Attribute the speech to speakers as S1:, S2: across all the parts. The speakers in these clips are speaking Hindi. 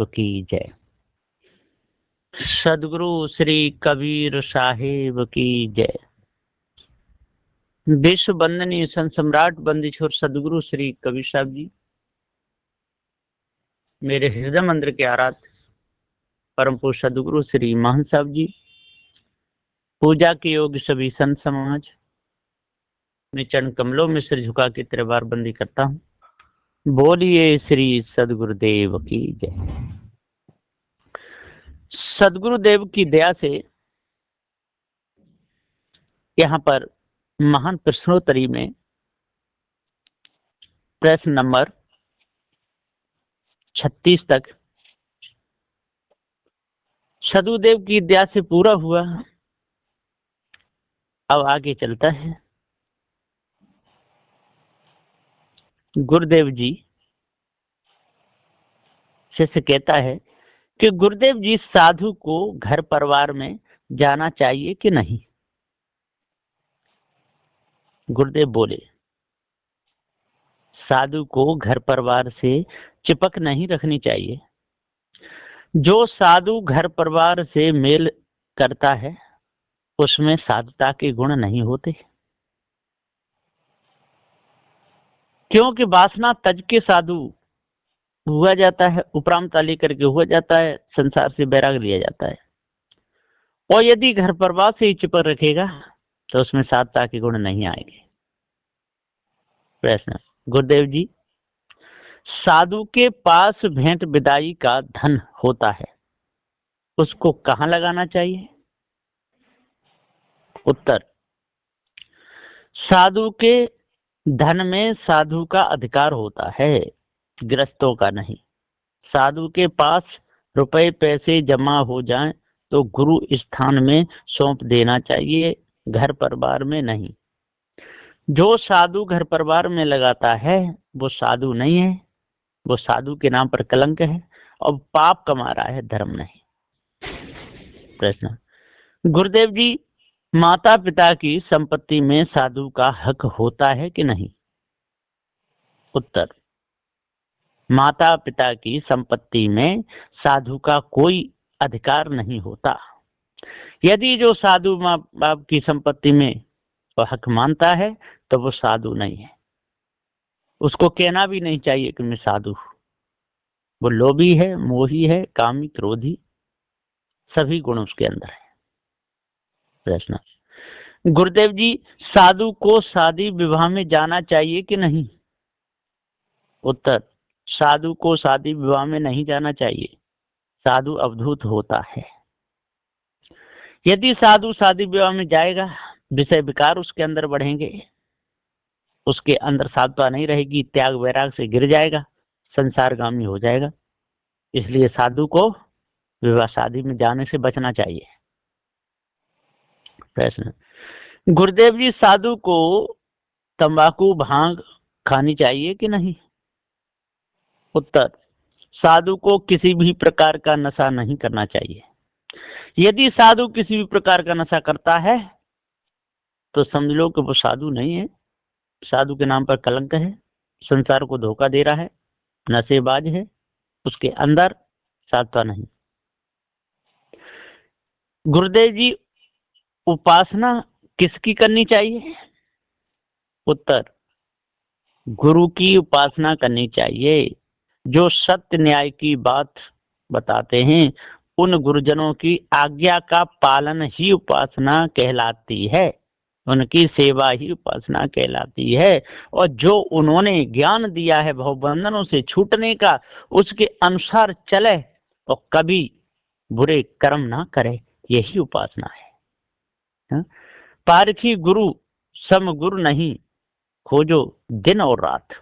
S1: साहेब की जय। सदगुरु श्री कबीर साहेब की जय। विश्व वंदनीय संत सम्राट बंदीछोर सदगुरु श्री कबीर साहब जी, मेरे हृदय मंदिर के आराध्य परम पूज्य सदगुरु श्री महंत साहब जी, पूजा के योग्य सभी संत समाज, मैं चरण कमलों में सिर झुका के त्रिवार बंदी करता हूँ। बोलिए श्री सदगुरुदेव की जय। सदगुरुदेव की दया से यहाँ पर महान प्रश्नोत्तरी में प्रश्न नंबर 36 तक सदगुरुदेव की दया से पूरा हुआ। अब आगे चलता है। गुरुदेव जी शिष्य कहता है कि गुरुदेव जी, साधु को घर परिवार में जाना चाहिए कि नहीं? गुरुदेव बोले, साधु को घर परिवार से चिपक नहीं रखनी चाहिए। जो साधु घर परिवार से मेल करता है उसमें साधुता के गुण नहीं होते, क्योंकि वासना तज के साधु हुआ जाता है, उपरामता लेकर के हुआ जाता है, संसार से बैराग लिया जाता है। और यदि घर परिवार से ही चिपक रखेगा तो उसमें साधुता के गुण नहीं आएंगे। प्रश्न, गुरुदेव जी, साधु के पास भेंट विदाई का धन होता है, उसको कहाँ लगाना चाहिए? उत्तर, साधु के धन में साधु का अधिकार होता है, गृहस्थों का नहीं। साधु के पास रुपए पैसे जमा हो जाएं तो गुरु स्थान में सौंप देना चाहिए, घर परिवार में नहीं। जो साधु घर परिवार में लगाता है वो साधु नहीं है, वो साधु के नाम पर कलंक है और पाप कमा रहा है, धर्म नहीं। प्रश्न, गुरुदेव जी, माता पिता की संपत्ति में साधु का हक होता है कि नहीं? उत्तर, माता पिता की संपत्ति में साधु का कोई अधिकार नहीं होता। यदि जो साधु माँ बाप की संपत्ति में वो हक मानता है तो वो साधु नहीं है। उसको कहना भी नहीं चाहिए कि मैं साधु हूं। वो लोभी है, मोही है, कामी, क्रोधी, सभी गुण उसके अंदर है। प्रश्न, गुरुदेव जी, साधु को शादी विवाह में जाना चाहिए कि नहीं? उत्तर, साधु को शादी विवाह में नहीं जाना चाहिए। साधु अवधूत होता है। यदि साधु शादी विवाह में जाएगा, विषय विकार उसके अंदर बढ़ेंगे, उसके अंदर साधुता नहीं रहेगी, त्याग वैराग से गिर जाएगा, संसारगामी हो जाएगा। इसलिए साधु को विवाह शादी में जाने से बचना चाहिए। प्रश्न, गुरुदेव जी, साधु को तंबाकू भांग खानी चाहिए कि नहीं? उत्तर, साधु को किसी भी प्रकार का नशा नहीं करना चाहिए। यदि साधु किसी भी प्रकार का नशा करता है तो समझ लो कि वो साधु नहीं है, साधु के नाम पर कलंक है, संसार को धोखा दे रहा है, नशेबाज है, उसके अंदर साधुता नहीं। गुरुदेव जी, उपासना किसकी करनी चाहिए? उत्तर, गुरु की उपासना करनी चाहिए। जो सत्य न्याय की बात बताते हैं उन गुरुजनों की आज्ञा का पालन ही उपासना कहलाती है, उनकी सेवा ही उपासना कहलाती है। और जो उन्होंने ज्ञान दिया है भवबंधनों से छूटने का, उसके अनुसार चले और कभी बुरे कर्म ना करे, यही उपासना है। पारखी गुरु सम गुरु नहीं, खोजो दिन और रात।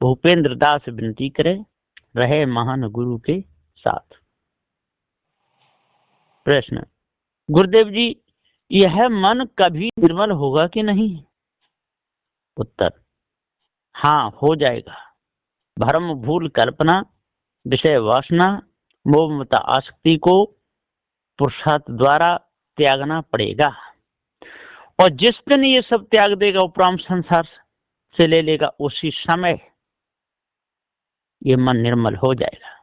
S1: भूपेंद्र दास विनती करे, रहे महान गुरु के साथ। प्रश्न, गुरुदेव जी, यह मन कभी निर्मल होगा कि नहीं? उत्तर, हाँ, हो जाएगा। भ्रम भूल कल्पना, विषय वासना, मोह ममता आसक्ति को पुरुषार्थ द्वारा त्यागना पड़ेगा। और जिस दिन ये सब त्याग देगा, उपराम संसार से ले लेगा, उसी समय ये मन निर्मल हो जाएगा।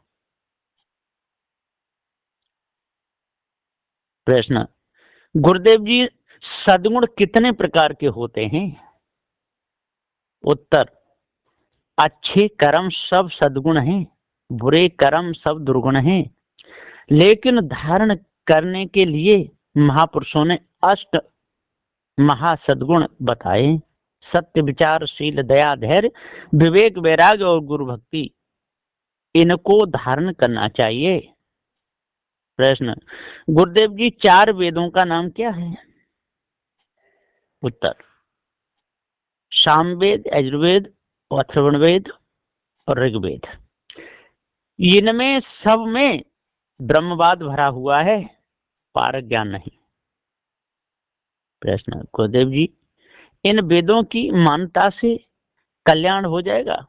S1: प्रश्न, गुरुदेव जी सद्गुण कितने प्रकार के होते हैं? उत्तर, अच्छे कर्म सब सद्गुण हैं, बुरे कर्म सब दुर्गुण हैं, लेकिन धारण करने के लिए महापुरुषों ने अष्ट महासद्गुण बताए। सत्य, विचार, शील, दया, धैर्य, विवेक, वैराग्य और गुरु भक्ति, इनको धारण करना चाहिए। प्रश्न, गुरुदेव जी 4 वेदों का नाम क्या है? उत्तर, सामवेद, यजुर्वेद, अथर्वणवेद और ऋग्वेद। इनमें सब में ब्रह्मवाद भरा हुआ है, पारक ज्ञान नहीं। प्रश्न, गुरुदेव जी इन वेदों की मान्यता से कल्याण हो जाएगा?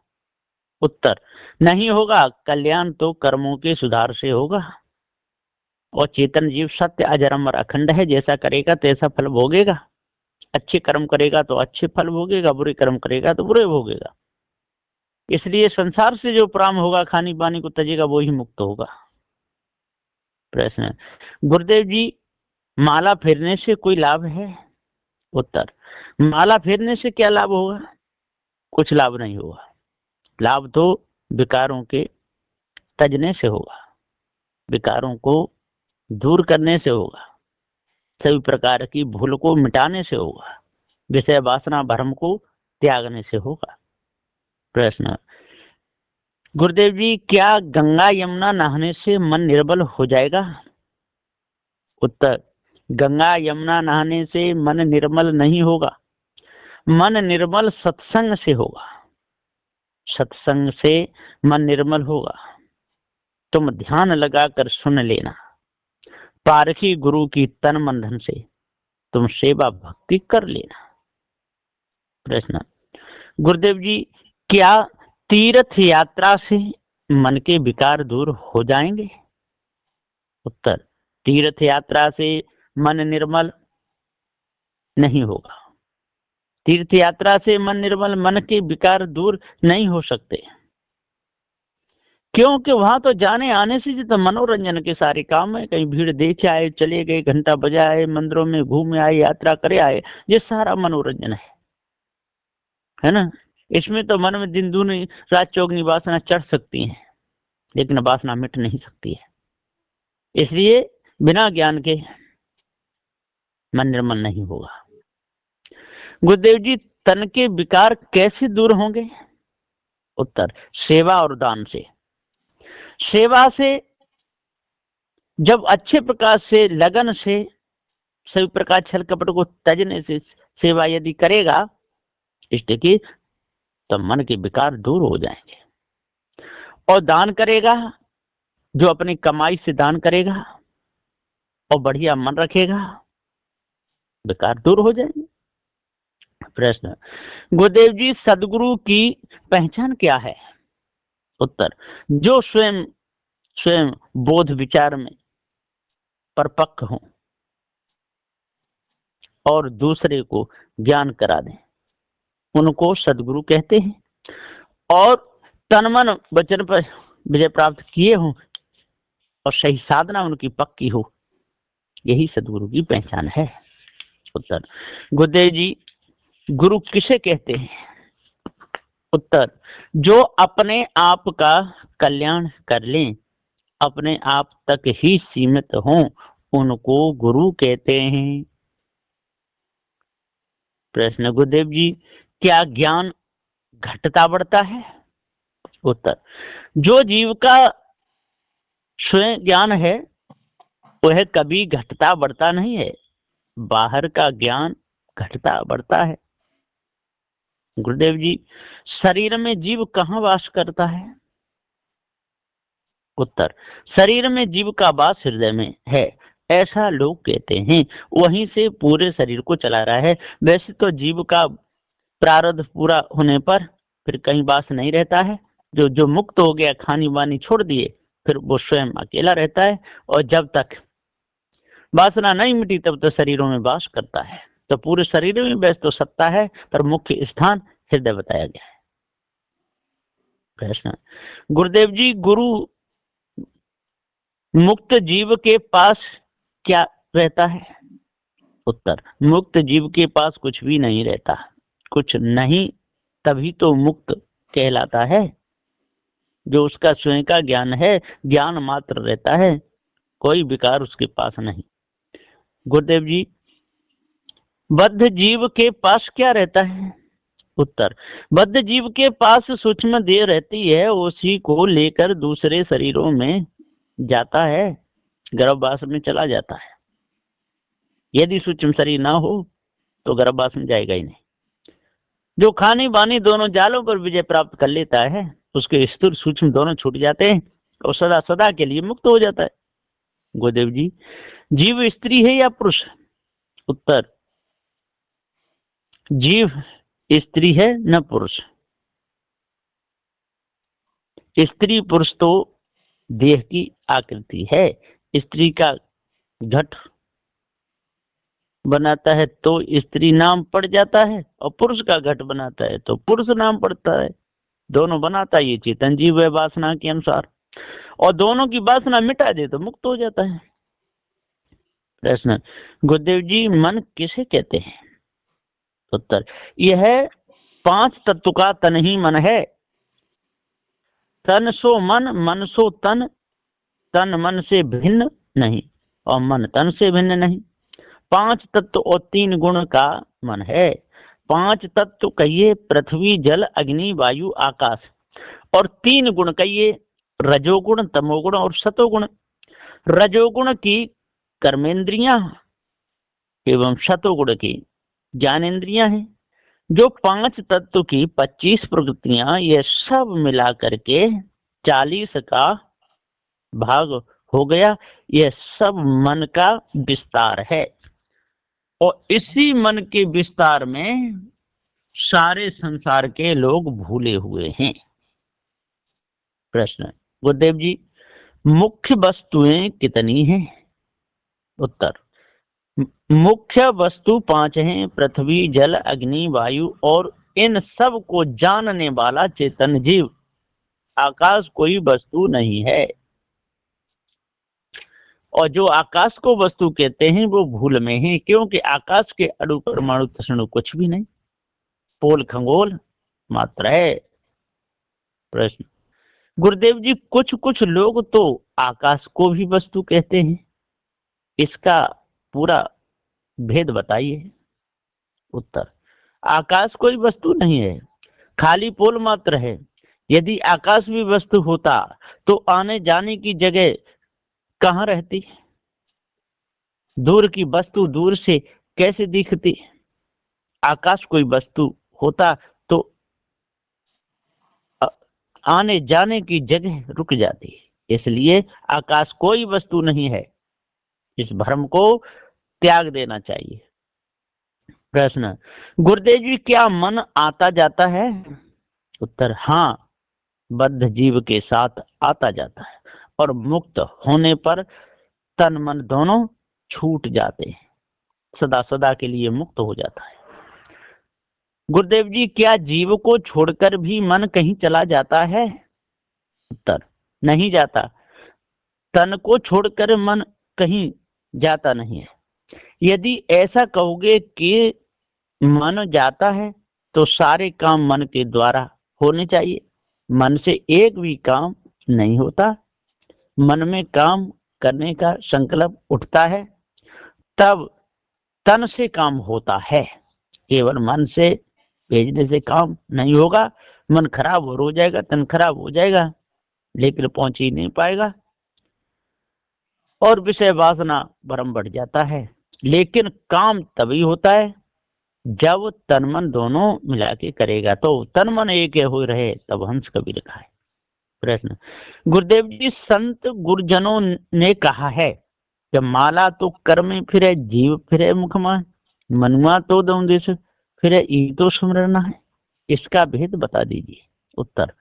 S1: उत्तर, नहीं होगा। कल्याण तो कर्मों के सुधार से होगा। और चेतन जीव सत्य, अजर, अमर, अखंड है। जैसा करेगा तैसा फल भोगेगा। अच्छे कर्म करेगा तो अच्छे फल भोगेगा, बुरे कर्म करेगा तो बुरे भोगेगा। इसलिए संसार से जो प्राम होगा, खानी पानी को तजेगा, वो ही मुक्त होगा। प्रश्न, गुरुदेव जी माला फेरने से कोई लाभ है? उत्तर, माला फेरने से क्या लाभ होगा? कुछ लाभ नहीं होगा। लाभ तो विकारों के तजने से होगा, विकारों को दूर करने से होगा, सभी प्रकार की भूल को मिटाने से होगा, विषय वासना भ्रम को त्यागने से होगा। प्रश्न, गुरुदेव जी क्या गंगा यमुना नहाने से मन निर्मल हो जाएगा? उत्तर, गंगा यमुना नहाने से मन निर्मल नहीं होगा। मन निर्मल सत्संग से होगा। सत्संग से मन निर्मल होगा। तुम ध्यान लगाकर सुन लेना। पारखी गुरु की तन मन धन से तुम सेवा भक्ति कर लेना। प्रश्न, गुरुदेव जी क्या तीर्थ यात्रा से मन के विकार दूर हो जाएंगे? उत्तर, तीर्थ यात्रा से मन निर्मल नहीं होगा। तीर्थ यात्रा से मन निर्मल, मन के विकार दूर नहीं हो सकते, क्योंकि वहां तो जाने आने से तो मनोरंजन के सारे काम है। कहीं भीड़ देखे आए, चले गए, घंटा बजाए, मंदिरों में घूमे आए, यात्रा करे आए, ये सारा मनोरंजन है ना। इसमें तो मन में दिन दूनी रात चौगनी वासना चढ़ सकती है, लेकिन वासना मिट नहीं सकती है। इसलिए बिना ज्ञान के मन निर्मल नहीं होगा। गुरुदेव जी तन के विकार कैसे दूर होंगे? उत्तर, सेवा और दान से। सेवा से जब अच्छे प्रकार से, लगन से, सभी प्रकार छल कपट को तजने से सेवा यदि करेगा इष्ट की, तो मन के विकार दूर हो जाएंगे। और दान करेगा, जो अपनी कमाई से दान करेगा और बढ़िया मन रखेगा, विकार दूर हो जाएंगे। प्रश्न, गुरुदेव जी सदगुरु की पहचान क्या है? उत्तर, जो स्वयं स्वयं बोध विचार में परिपक्व हो और दूसरे को ज्ञान करा दें, उनको सदगुरु कहते हैं। और तन मन वचन पर विजय प्राप्त किए हों और सही साधना उनकी पक्की हो, यही सदगुरु की पहचान है। उत्तर, गुरुदेव जी गुरु किसे कहते हैं? उत्तर, जो अपने आप का कल्याण कर लें, अपने आप तक ही सीमित हों, उनको गुरु कहते हैं। प्रश्न, गुरुदेव जी क्या ज्ञान घटता बढ़ता है? उत्तर, जो जीव का स्वयं ज्ञान है वह कभी घटता बढ़ता नहीं है, बाहर का ज्ञान घटता बढ़ता है। गुरुदेव जी शरीर में जीव कहाँ वास करता है? उत्तर, शरीर में जीव का वास हृदय में है, ऐसा लोग कहते हैं। वहीं से पूरे शरीर को चला रहा है। वैसे तो जीव का प्रारब्ध पूरा होने पर फिर कहीं वास नहीं रहता है। जो जो मुक्त हो गया, खानी वानी छोड़ दिए, फिर वो स्वयं अकेला रहता है। और जब तक वासना नहीं मिटी तब तो शरीरों में वास करता है। तो पूरे शरीर में वैसे तो सत्ता है, पर मुख्य स्थान हृदय बताया गया है। प्रश्न, गुरुदेव जी गुरु मुक्त जीव के पास क्या रहता है? उत्तर, मुक्त जीव के पास कुछ भी नहीं रहता। कुछ नहीं तभी तो मुक्त कहलाता है। जो उसका स्वयं का ज्ञान है, ज्ञान मात्र रहता है, कोई विकार उसके पास नहीं। गुरुदेव जी, बद्ध जीव के पास क्या रहता है? उत्तर, बद्ध जीव के पास सूक्ष्म देह रहती है, उसी को लेकर दूसरे शरीरों में जाता है, गर्भवास में चला जाता है। यदि सूक्ष्म शरीर ना हो तो गर्भवास में जाएगा ही नहीं। जो खानी बानी दोनों जालों पर विजय प्राप्त कर लेता है, उसके स्थूल सूक्ष्म दोनों छूट जाते हैं और सदा सदा के लिए मुक्त हो जाता है। गुरुदेव जी, जीव स्त्री है या पुरुष? उत्तर, जीव स्त्री है न पुरुष। स्त्री पुरुष तो देह की आकृति है। स्त्री का घट बनाता है तो स्त्री नाम पड़ जाता है, और पुरुष का घट बनाता है तो पुरुष नाम पड़ता है। दोनों बनाता ये चेतन जीव है वासना के अनुसार, और दोनों की वासना मिटा दे तो मुक्त हो जाता है। प्रश्न, गुरुदेव जी, मन किसे कहते हैं? उत्तर, यह 5 तत्व का तन ही मन है। तन सो मन, मन सो तन, तन मन से भिन्न नहीं और मन तन से भिन्न नहीं। 5 तत्व और 3 गुण का मन है। 5 तत्व कहिए पृथ्वी जल अग्नि वायु आकाश, और 3 गुण कहिए रजोगुण तमोगुण और सतोगुण। रजोगुण की कर्मेंद्रियां एवं सतोगुण की ज्ञानेन्द्रियां हैं। जो 5 तत्व की 25 प्रवृत्तियां, ये सब मिला करके 40 का भाग हो गया। यह सब मन का विस्तार है, और इसी मन के विस्तार में सारे संसार के लोग भूले हुए हैं। प्रश्न, गुरुदेव जी, मुख्य वस्तुएं कितनी हैं? उत्तर, मुख्य वस्तु 5 हैं, पृथ्वी जल अग्नि वायु, और इन सब को जानने वाला चेतन जीव। आकाश कोई वस्तु नहीं है, और जो आकाश को वस्तु कहते हैं वो भूल में है, क्योंकि आकाश के अणु परमाणु तस्णु कुछ भी नहीं, पोल खंगोल मात्र है। प्रश्न, गुरुदेव जी, कुछ कुछ लोग तो आकाश को भी वस्तु कहते हैं, इसका पूरा भेद बताइए। उत्तर, आकाश कोई वस्तु नहीं है, खाली पोल मात्र है। यदि आकाश भी वस्तु होता तो आने जाने की जगह कहाँ रहती? दूर की वस्तु दूर से कैसे दिखती? आकाश कोई वस्तु होता तो आने जाने की जगह रुक जाती, इसलिए आकाश कोई वस्तु नहीं है। इस भ्रम को त्याग देना चाहिए। प्रश्न, गुरुदेव जी, क्या मन आता जाता है? उत्तर, हाँ, बद्ध जीव के साथ आता जाता है, और मुक्त होने पर तन मन दोनों छूट जाते हैं, सदा सदा के लिए मुक्त हो जाता है। गुरुदेव जी, क्या जीव को छोड़कर भी मन कहीं चला जाता है? उत्तर, नहीं जाता। तन को छोड़कर मन कहीं जाता नहीं है। यदि ऐसा कहोगे कि मन जाता है तो सारे काम मन के द्वारा होने चाहिए। मन से एक भी काम नहीं होता। मन में काम करने का संकल्प उठता है तब तन से काम होता है, केवल मन से भेजने से काम नहीं होगा। मन खराब हो जाएगा, तन खराब हो जाएगा, लेकिन पहुंच ही नहीं पाएगा, और विषय वासना भ्रम बढ़ जाता है। लेकिन काम तभी होता है जब तन मन दोनों मिला के करेगा, तो तन मन एक हो रहे, तब हंस कभी लिखा है। प्रश्न, गुरुदेव जी, संत गुरुजनों ने कहा है कि माला तो कर में फिरे, जीव फिरे मुख में, मनुआ तो दम देश फिरे, ई तो सुमरना है। इसका भेद बता दीजिए। उत्तर,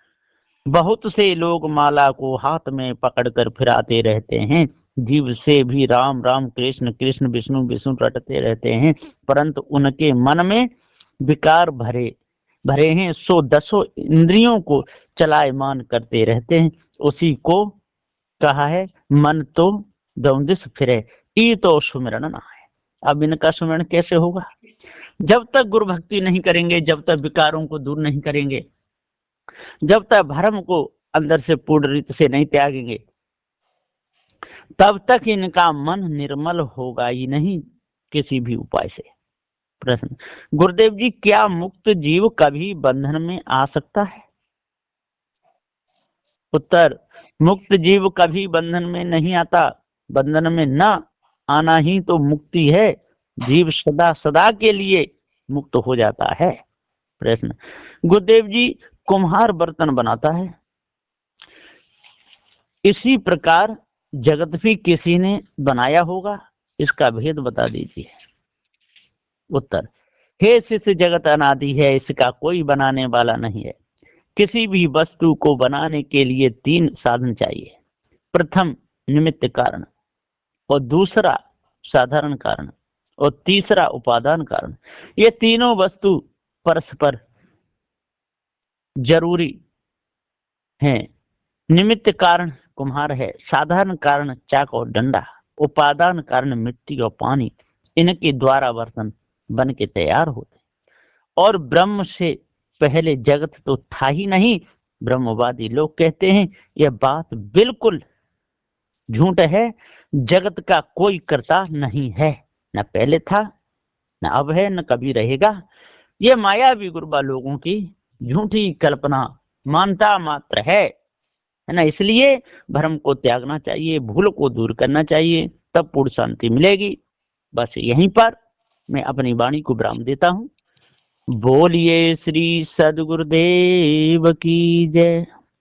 S1: बहुत से लोग माला को हाथ में पकड़कर फिराते रहते हैं, जीव से भी राम राम कृष्ण कृष्ण विष्णु विष्णु रटते रहते हैं, परंतु उनके मन में विकार भरे हैं, सो 10 इंद्रियों को चलायमान करते रहते हैं। उसी को कहा है मन तो दौंदिस फिरे, ई तो सुमिरन ना है। अब इनका सुमिरन कैसे होगा? जब तक गुरु भक्ति नहीं करेंगे, जब तक विकारों को दूर नहीं करेंगे, जब तक भ्रम को अंदर से पूर्ण रीत से नहीं त्यागेंगे, तब तक इनका मन निर्मल होगा ही नहीं किसी भी उपाय से। प्रश्न, गुरुदेव जी क्या मुक्त जीव कभी बंधन में आ सकता है? उत्तर, मुक्त जीव कभी बंधन में नहीं आता। बंधन में न आना ही तो मुक्ति है। जीव सदा सदा के लिए मुक्त हो जाता है। प्रश्न, गुरुदेव जी कुम्हार बर्तन बनाता है, इसी प्रकार जगत भी किसी ने बनाया होगा, इसका भेद बता दीजिए। उत्तर, हे शिष्य जगत अनादि है, इसका कोई बनाने वाला नहीं है। किसी भी वस्तु को बनाने के लिए 3 साधन चाहिए। प्रथम निमित्त कारण, और दूसरा साधारण कारण, और तीसरा उपादान कारण। ये तीनों वस्तु परस्पर जरूरी हैं। निमित्त कारण कुम्हार है, साधारण कारण चाक और डंडा, उपादान कारण मिट्टी और पानी। इनके द्वारा बर्तन बन के तैयार होते। और ब्रह्म से पहले जगत तो था ही नहीं। ब्रह्मवादी लोग कहते हैं यह बात बिल्कुल झूठ है। जगत का कोई कर्ता नहीं है, न पहले था, न अब है, न कभी रहेगा। ये मायावी गुरबा लोगों की झूठी कल्पना मानता मात्र है ना। इसलिए भ्रम को त्यागना चाहिए, भूल को दूर करना चाहिए, तब पूर्ण शांति मिलेगी। बस यहीं पर मैं अपनी वाणी को विराम देता हूँ। बोलिए श्री सद्गुरुदेव की जय।